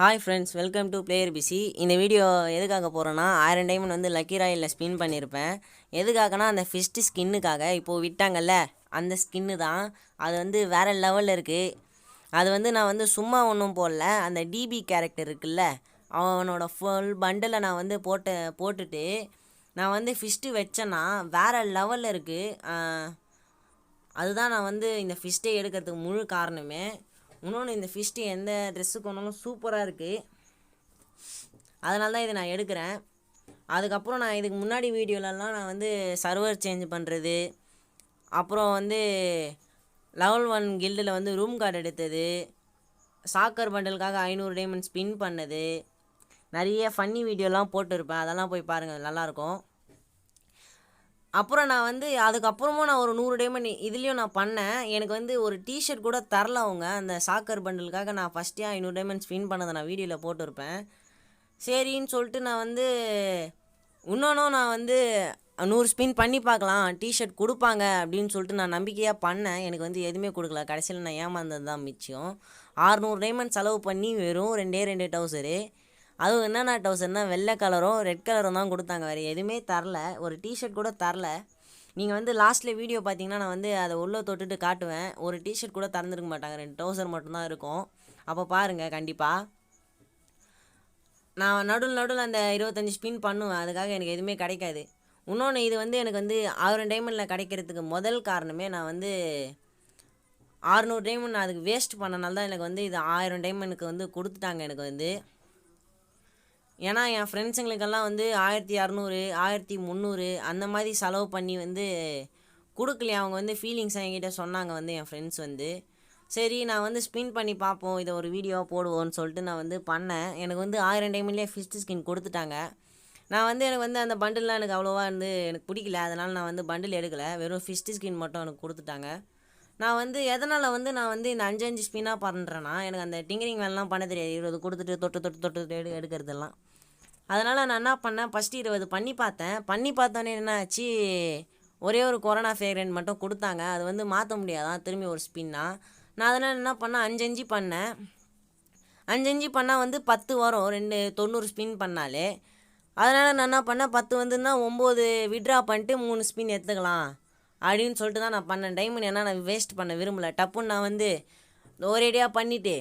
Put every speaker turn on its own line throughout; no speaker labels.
Hi friends, welcome to player PC. இந்த video எதுக்காக போகிறேன்னா, 1000 டைமண்ட் வந்து லக்கி ராயில் ஸ்பின் பண்ணியிருப்பேன். எதுக்காகனா அந்த ஃபிஸ்ட்டு ஸ்கின்னுக்காக. இப்போது விட்டாங்கல்ல அந்த ஸ்கின்னு தான். அது வந்து வேறு லெவலில் இருக்குது. அது வந்து நான் வந்து சும்மா ஒன்றும் போடல. அந்த டிபி கேரக்டர் இருக்குல்ல, அவனோட ஃபுல் பண்டில் நான் வந்து போட்டுட்டு நான் வந்து ஃபிஸ்ட்டு வச்சேன்னா வேறு லெவலில் இருக்குது. அதுதான் நான் வந்து இந்த ஃபிஸ்ட்டை எடுக்கிறதுக்கு முழு காரணமே. இன்னொன்று, இந்த ஃபிஸ்ட்டு எந்த ட்ரெஸ்ஸுக்கு ஒன்றாலும் சூப்பராக இருக்குது. அதனால தான் இதை நான் எடுக்கிறேன். அதுக்கப்புறம் நான் இதுக்கு முன்னாடி வீடியோலலாம் நான் வந்து சர்வர் சேஞ்ச் பண்ணுறது, அப்புறம் வந்து லெவல் 1 கில்டில் வந்து ரூம் கார்டு எடுத்தது, சாக்கர் பண்டலுக்காக 500 டைமண்ட் ஸ்பின் பண்ணது, நிறைய ஃபன்னி வீடியோலாம் போட்டிருப்பேன். அதெல்லாம் போய் பாருங்கள், நல்லாயிருக்கும். அப்புறம் நான் வந்து அதுக்கப்புறமும் நான் ஒரு 100 டைமண்ட் இதுலேயும் நான் பண்ணேன். எனக்கு வந்து ஒரு டிஷர்ட் கூட தரல அவங்க. அந்த சாக்கர் பண்டலுக்காக நான் ஃபஸ்ட்டே 500 டைமண்ட் ஸ்பின் பண்ணதை நான் வீடியோவில் போட்டிருப்பேன். சரின்னு சொல்லிட்டு நான் வந்து இன்னொன்றும் நான் வந்து 100 ஸ்பின் பண்ணி பார்க்கலாம், டிஷர்ட் கொடுப்பாங்க அப்படின்னு சொல்லிட்டு நான் நம்பிக்கையாக பண்ணேன். எனக்கு வந்து எதுவுமே கொடுக்கல. கடைசியில் நான் ஏமாந்தது தான் மிச்சம். 600 டைமண்ட் செலவு பண்ணி வெறும் 2 டவுசரு. அதுவும் என்னென்ன டவுசர்னால் வெள்ளை கலரும் ரெட் கலரும் தான் கொடுத்தாங்க. வேறு எதுவுமே தரல. ஒரு டிஷர்ட் கூட தரல. நீங்கள் வந்து லாஸ்ட்டில் வீடியோ பார்த்தீங்கன்னா நான் வந்து அதை உள்ளே தொட்டுட்டு காட்டுவேன். ஒரு டிஷர்ட் கூட திறந்துருக்க மாட்டாங்க. 2 டவுசர் மட்டும்தான் இருக்கும். அப்போ பாருங்கள் கண்டிப்பாக. நான் நடுவில் அந்த 25 ஸ்பின் பண்ணுவேன். அதுக்காக எனக்கு எதுவுமே கிடைக்காது. இன்னொன்று, இது வந்து எனக்கு வந்து 1000 டைமண்டில் கிடைக்கிறதுக்கு முதல் காரணமே நான் வந்து 600 டைமண்ட் நான் அதுக்கு வேஸ்ட் பண்ணனால தான் எனக்கு வந்து இது 1000 டைமண்டுக்கு வந்து கொடுத்துட்டாங்க எனக்கு வந்து. ஏன்னா என் ஃப்ரெண்ட்ஸுங்களுக்கெல்லாம் வந்து 1600 1300 அந்த மாதிரி செலவு பண்ணி வந்து கொடுக்கலையே. அவங்க வந்து ஃபீலிங்ஸ் என்கிட்ட சொன்னாங்க வந்து என் ஃப்ரெண்ட்ஸ் வந்து. சரி, நான் வந்து ஸ்பின் பண்ணி பார்ப்போம், இதை ஒரு வீடியோவாக போடுவோன்னு சொல்லிட்டு நான் வந்து பண்ணேன். எனக்கு வந்து 1000 டைம்லேயே ஃபிஸ்ட் ஸ்கின் கொடுத்துட்டாங்க. நான் வந்து எனக்கு வந்து அந்த பண்டில்லாம் எனக்கு அவ்வளோவா வந்து எனக்கு பிடிக்கல. அதனால் நான் வந்து பண்டில் எடுக்கலை. வெறும் ஃபிஸ்ட் ஸ்கின் மட்டும் எனக்கு கொடுத்துட்டாங்க. நான் வந்து எதனால் வந்து நான் வந்து இந்த 5 ஸ்பின்னாக பண்ணுறேன்னா, எனக்கு அந்த டிங்கரிங் வேலைலாம் பண்ண தெரியாது. 20 கொடுத்துட்டு தொட்டு எடுக்கிறதெல்லாம். அதனால் நான் என்ன பண்ணேன், ஃபஸ்ட்டு 20 பண்ணி பார்த்தேன். பண்ணி பார்த்தோன்னே என்ன ஆச்சு, ஒரே ஒரு கொரோனா ஃபேக்ரெண்ட் மட்டும் கொடுத்தாங்க. அது வந்து மாற்ற முடியாதான் திரும்பி ஒரு ஸ்பின்னா. நான் அதனால் என்ன பண்ணேன், 5 பண்ணேன். 5 பண்ணால் வந்து 10 வரும், 90 ஸ்பின் பண்ணாலே. அதனால் நான் என்ன பண்ணேன், 10 வந்துன்னா 9 விட்ரா பண்ணிட்டு 3 ஸ்பின் எடுத்துக்கலாம் அப்படின்னு சொல்லிட்டு தான் நான் பண்ணேன். டைமண்ட் ஏன்னா நான் வேஸ்ட் பண்ண விரும்பலை. டப்புன்னு நான் வந்து ஒரேடியாக பண்ணிவிட்டு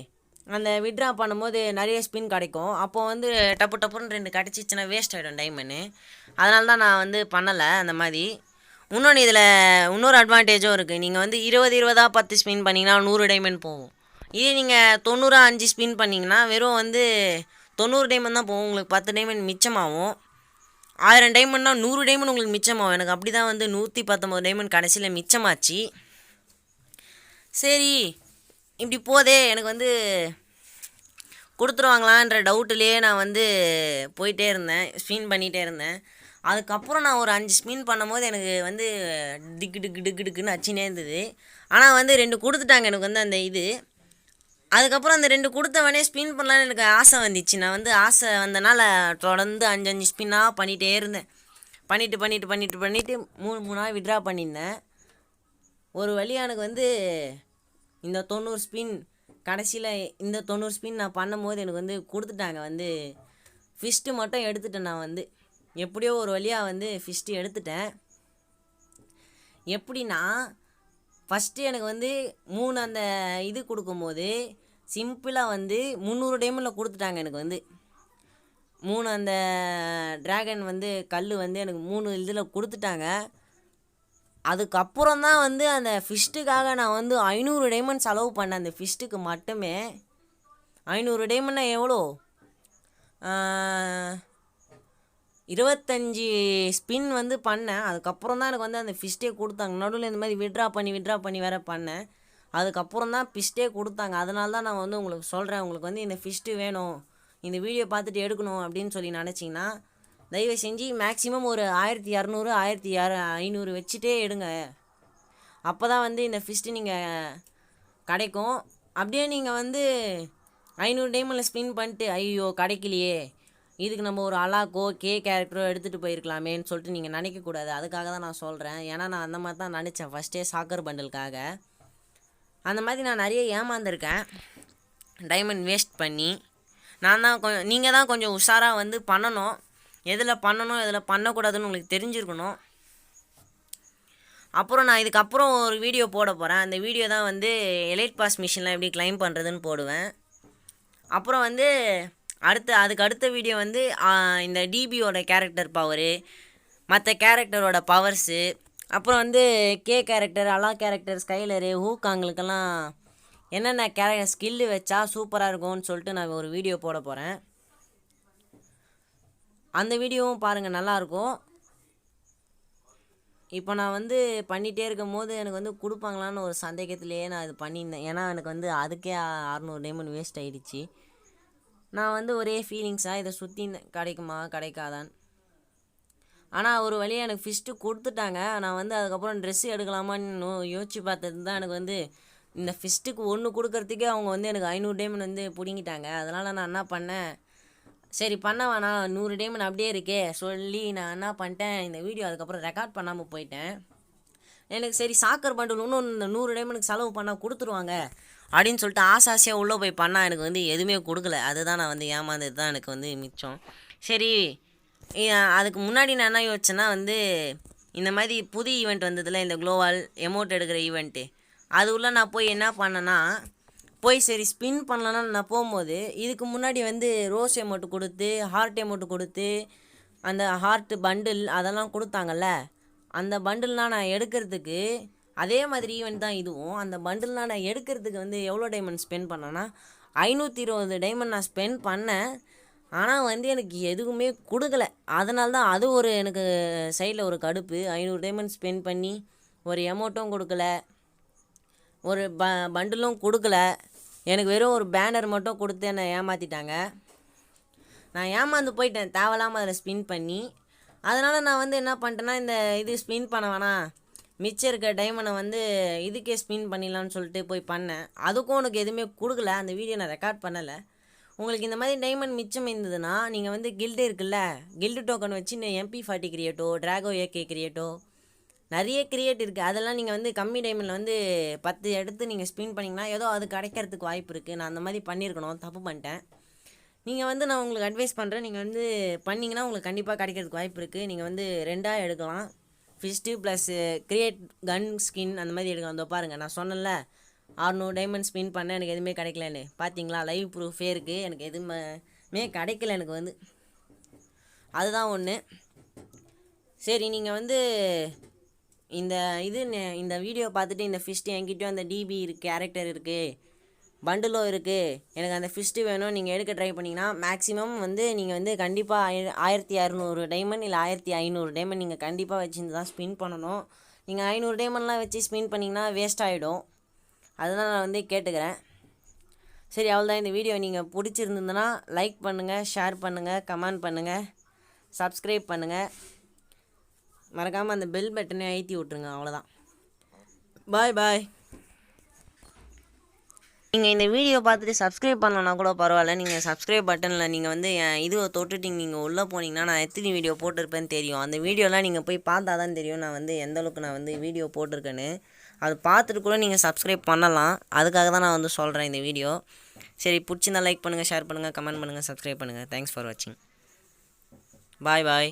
அந்த விட்ரா பண்ணும்போது நிறைய ஸ்பின் கிடைக்கும். அப்போது வந்து டப்புன்னு 2 கிடச்சிச்சின்னா வேஸ்ட் ஆகிடும் டைமண்டு. அதனால தான் நான் வந்து பண்ணலை அந்த மாதிரி. இன்னொன்று, இதில் இன்னொரு அட்வான்டேஜும் இருக்குது. நீங்கள் வந்து 20 10 ஸ்பின் பண்ணிங்கன்னா 100 டைமண்ட் போகும். இதே நீங்கள் 90 5 ஸ்பின் பண்ணிங்கன்னா வெறும் வந்து 90 டைமண்ட் தான் போகும். உங்களுக்கு 10 டைமண்ட் மிச்சமாகும். 1000 டைமண்ட்னா 100 டைமண்ட் உங்களுக்கு மிச்சமாகும். எனக்கு அப்படி தான் வந்து 119 டைமண்ட் கடைசியில் மிச்சமாச்சு. சரி, இப்படி போதே எனக்கு வந்து கொடுத்துருவாங்களான்ற டவுட்லேயே நான் வந்து போயிட்டே இருந்தேன், ஸ்பின் பண்ணிகிட்டே இருந்தேன். அதுக்கப்புறம் நான் ஒரு 5 ஸ்பின் பண்ணும்போது எனக்கு வந்து டிக்குன்னு அச்சினே இருந்தது. ஆனால் வந்து 2 கொடுத்துட்டாங்க எனக்கு வந்து அந்த இது. அதுக்கப்புறம் அந்த 2 கொடுத்தவனே ஸ்பின் பண்ணலான்னு எனக்கு ஆசை வந்துச்சு. நான் வந்து ஆசை வந்தனால தொடர்ந்து 5 ஸ்பின்னாக பண்ணிகிட்டே இருந்தேன். பண்ணிவிட்டு 3 விட்ரா பண்ணியிருந்தேன். ஒரு வழியாக எனக்கு வந்து இந்த 90 ஸ்பின் கடைசியில் இந்த 90 ஸ்பின் நான் பண்ணும்போது எனக்கு வந்து கொடுத்துட்டாங்க. வந்து ஃபிஸ்ட்டு மட்டும் எடுத்துட்டேன். நான் வந்து எப்படியோ ஒரு வழியாக வந்து ஃபிஸ்ட்டு எடுத்துட்டேன். எப்படின்னா, ஃபஸ்ட்டு எனக்கு வந்து 3 அந்த இது கொடுக்கும்போது சிம்பிளாக வந்து 300 டைமண்டில் கொடுத்துட்டாங்க. எனக்கு வந்து 3 அந்த ட்ராகன் வந்து கல் வந்து எனக்கு 3 இதில் கொடுத்துட்டாங்க. அதுக்கப்புறம் தான் வந்து அந்த ஃபிஸ்ட்டுக்காக நான் வந்து 500 டைமண்ட் செலவு பண்ணேன். அந்த ஃபிஸ்ட்டுக்கு மட்டுமே 500 டைமண்ட்னா எவ்வளோ, 25 ஸ்பின் வந்து பண்ணேன். அதுக்கப்புறம் தான் எனக்கு வந்து அந்த ஃபிஸ்ட்டே கொடுத்தாங்க. நடுவில் இந்த மாதிரி விட்ரா பண்ணி வேறு பண்ணேன். அதுக்கப்புறம் தான் ஃபிஸ்ட்டே கொடுத்தாங்க. அதனால தான் நான் வந்து உங்களுக்கு சொல்கிறேன், உங்களுக்கு வந்து இந்த ஃபிஸ்ட்டு வேணும், இந்த வீடியோ பார்த்துட்டு எடுக்கணும் அப்படின்னு சொல்லி நினச்சிங்கன்னா தயவு செஞ்சு மேக்ஸிமம் ஒரு 1200 1500 வச்சுட்டே எடுங்க. அப்போ தான் வந்து இந்த ஃபிஸ்ட்டு நீங்கள் கிடைக்கும். அப்படியே நீங்கள் வந்து 500 டைமில் ஸ்பின் பண்ணிட்டு ஐயோ கிடைக்கலையே, இதுக்கு நம்ம ஒரு அலாக்கோ கேரக்டரோ எடுத்துகிட்டு போயிருக்கலாமேன்னு சொல்லிட்டு நீங்கள் நினைக்கக்கூடாது. அதுக்காக தான் நான் சொல்கிறேன். ஏன்னா நான் அந்த மாதிரி தான் நினச்சேன் ஃபஸ்ட்டே சாக்கர் பண்டலுக்காக. அந்த மாதிரி நான் நிறைய ஏமாந்துருக்கேன் டைமண்ட் வேஸ்ட் பண்ணி. நீங்கள் தான் கொஞ்சம் உஷாராக வந்து பண்ணணும். எதில் பண்ணணும் எதில் பண்ணக்கூடாதுன்னு உங்களுக்கு தெரிஞ்சிருக்கணும். அப்புறம் நான் இதுக்கப்புறம் ஒரு வீடியோ போட போகிறேன். அந்த வீடியோ தான் வந்து எலைட் பாஸ் மிஷின்லாம் எப்படி கிளைம் பண்ணுறதுன்னு போடுவேன். அப்புறம் வந்து அதுக்கு அடுத்த வீடியோ வந்து இந்த டிபியோட கேரக்டர் பவரு, மற்ற கேரக்டரோட பவர்ஸு, அப்புறம் வந்து கேரக்டர், அலா கேரக்டர், ஸ்கைலரு, ஹூக்காங்களுக்கெல்லாம் என்னென்ன ஸ்கில்லு வச்சா சூப்பராக இருக்கும்னு சொல்லிட்டு நான் ஒரு வீடியோ போட போகிறேன். அந்த வீடியோவும் பாருங்கள், நல்லாயிருக்கும். இப்போ நான் வந்து பண்ணிகிட்டே இருக்கும் போது எனக்கு வந்து கொடுப்பாங்களான்னு ஒரு சந்தேகத்திலேயே நான் இது பண்ணியிருந்தேன். ஏன்னா எனக்கு வந்து அதுக்கே 600 டைமண்ட் வேஸ்ட் ஆகிடுச்சு. நான் வந்து ஒரே ஃபீலிங்ஸாக இதை சுற்றி கிடைக்குமா கிடைக்காதான்னு. ஆனால் ஒரு வழியாக எனக்கு ஃபிஸ்ட்டு கொடுத்துட்டாங்க. நான் வந்து அதுக்கப்புறம் ட்ரெஸ்ஸு எடுக்கலாமான்னு யோசிச்சு பார்த்தது தான் எனக்கு வந்து இந்த ஃபிஸ்ட்டுக்கு ஒன்று கொடுக்கறதுக்கே அவங்க வந்து எனக்கு 500 டைமண்ட் வந்து பிடுங்கிட்டாங்க. அதனால் நான் என்ன பண்ணேன், சரி பண்ண வேணாம், 100 டைமண்ட் அப்படியே இருக்கே சொல்லி நான் என்ன பண்ணிட்டேன், இந்த வீடியோ அதுக்கப்புறம் ரெக்கார்ட் பண்ணாமல் போயிட்டேன். எனக்கு சரி சாக்கர் பண்டில் இன்னும் இந்த 100 டைமண்டுக்கு செலவு பண்ணால் கொடுத்துருவாங்க அப்படின்னு சொல்லிட்டு ஆசையாக உள்ளே போய் பண்ணால் எனக்கு வந்து எதுவுமே கொடுக்கல. அதுதான் நான் வந்து ஏமாந்தது தான் எனக்கு வந்து மிச்சம். சரி அதுக்கு முன்னாடி நான் என்ன யோசிச்சேன்னா வந்து இந்த மாதிரி புது ஈவெண்ட் வந்ததில்ல, இந்த குளோவால் எமௌண்ட் எடுக்கிற ஈவெண்ட்டு, அது உள்ள நான் போய் என்ன பண்ணேன்னா சரி ஸ்பின் பண்ணலான்னு நான் போகும்போது இதுக்கு முன்னாடி வந்து ரோஸ் எமௌண்ட் கொடுத்து ஹார்ட் எமௌண்ட் கொடுத்து அந்த ஹார்ட் பண்டில் அதெல்லாம் கொடுத்தாங்கல்ல, அந்த பண்டில்லாம் நான் எடுக்கிறதுக்கு அதே மாதிரி ஈவெண்ட் தான் இதுவும். அந்த பண்டில்லாம் நான் எடுக்கிறதுக்கு வந்து எவ்வளோ டைமண்ட் ஸ்பெண்ட் பண்ணேன்னா 520 டைமண்ட் நான் ஸ்பெண்ட் பண்ணேன். ஆனால் வந்து எனக்கு எதுவுமே கொடுக்கல. அதனால தான் அது ஒரு எனக்கு சைடில் ஒரு கடுப்பு. 500 டைமண்ட் ஸ்பெண்ட் பண்ணி ஒரு எமௌண்ட்டும் கொடுக்கல, ஒரு பண்டிலும் கொடுக்கல. எனக்கு வெறும் ஒரு பேனர் மட்டும் கொடுத்து என்னை ஏமாற்றிட்டாங்க. நான் ஏமாந்து போயிட்டேன் தேவையில்லாமல் அதில் ஸ்பின் பண்ணி. அதனால் நான் வந்து என்ன பண்ணிட்டேன்னா இது ஸ்பின் பண்ண வேணாம், மிச்சம் இருக்க டைமண்டை வந்து இதுக்கே ஸ்பின் பண்ணிடலான்னு சொல்லிட்டு போய் பண்ணேன். அதுக்கும் உனக்கு எதுவுமே கொடுக்கல. அந்த வீடியோ நான் ரெக்கார்ட் பண்ணலை. உங்களுக்கு இந்த மாதிரி டைமண்ட் மிச்சம் இருந்ததுன்னா நீங்கள் வந்து கில்டு இருக்குல்ல, கில்டு டோக்கன் வச்சு இந்த MP40 கிரியேட்டோ, ட்ராகோ AK கிரியேட்டோ, நிறைய கிரியேட் இருக்குது. அதெல்லாம் நீங்கள் வந்து கம்மி டைமண்டில் வந்து 10 எடுத்து நீங்கள் ஸ்பின் பண்ணிங்கன்னா ஏதோ அது கிடைக்கிறதுக்கு வாய்ப்பு இருக்குது. நான் அந்த மாதிரி பண்ணியிருக்கணும், தப்பு பண்ணிட்டேன். நீங்கள் வந்து நான் உங்களுக்கு அட்வைஸ் பண்ணுறேன், நீங்கள் வந்து பண்ணிங்கன்னா உங்களுக்கு கண்டிப்பாக கிடைக்கிறதுக்கு வாய்ப்பு இருக்குது. நீங்கள் வந்து 2 எடுக்கலாம், first plus create gun skin அந்த மாதிரி எடுக்கலாம். அந்த பாருங்கள், நான் சொன்னேன்ல 600 டைமண்ட் ஸ்பின் பண்ணேன், எனக்கு எதுவுமே கிடைக்கலன்னு. பார்த்தீங்களா, லைவ் ப்ரூஃபே இருக்குது. எனக்கு எதுவுமே கிடைக்கல எனக்கு வந்து. அதுதான் ஒன்று. சரி நீங்கள் வந்து இந்த வீடியோ பார்த்துட்டு இந்த ஃபிஸ்ட்டு என்கிட்டயும் அந்த டிபி கேரக்டர் இருக்குது, பண்டிலும் இருக்குது, எனக்கு அந்த ஃபிஸ்ட்டு வேணும் நீங்கள் எடுக்க ட்ரை பண்ணிங்கன்னா மேக்ஸிமம் வந்து நீங்கள் வந்து கண்டிப்பாக 1600 டைமண்ட் இல்லை 1500 டைமண்ட் நீங்கள் கண்டிப்பாக வச்சுருந்து தான் ஸ்பின் பண்ணணும். நீங்கள் 500 டைமண்ட்லாம் வச்சு ஸ்பின் பண்ணிங்கன்னா வேஸ்ட் ஆகிடும். அதுதான் நான் வந்து கேட்டுக்கிறேன். சரி அவ்வளோதான். இந்த வீடியோ நீங்கள் பிடிச்சிருந்ததுன்னா லைக் பண்ணுங்கள், ஷேர் பண்ணுங்கள், கமெண்ட் பண்ணுங்கள், சப்ஸ்கிரைப் பண்ணுங்கள். மறக்காமல் அந்த பெல் பட்டனை அழுத்தி விட்ருங்க. அவ்வளோதான். பாய் பாய். நீங்கள் இந்த வீடியோ பார்த்துட்டு சப்ஸ்கிரைப் பண்ணலன்னா கூட பரவாயில்ல, நீங்கள் சப்ஸ்கிரைப் பட்டனில் நீங்கள் வந்து இதுவை தொட்டுட்டு நீங்கள் உள்ளே போனீங்கன்னா நான் எத்தனை வீடியோ போட்டிருப்பேன்னு தெரியும். அந்த வீடியோலாம் நீங்கள் போய் பார்த்தா தான் தெரியும் நான் வந்து எந்தளவுக்கு நான் வந்து வீடியோ போட்டிருக்கேன்னு. அது பார்த்துட்டு கூட நீங்கள் சப்ஸ்கிரைப் பண்ணலாம். அதுக்காக தான் நான் வந்து சொல்கிறேன் இந்த வீடியோ. சரி பிடிச்சிருந்தா லைக் பண்ணுங்கள், ஷேர் பண்ணுங்கள், கமெண்ட் பண்ணுங்கள், சப்ஸ்கிரைப் பண்ணுங்கள். தேங்க்ஸ் ஃபார் வாட்சிங். பாய் பாய்.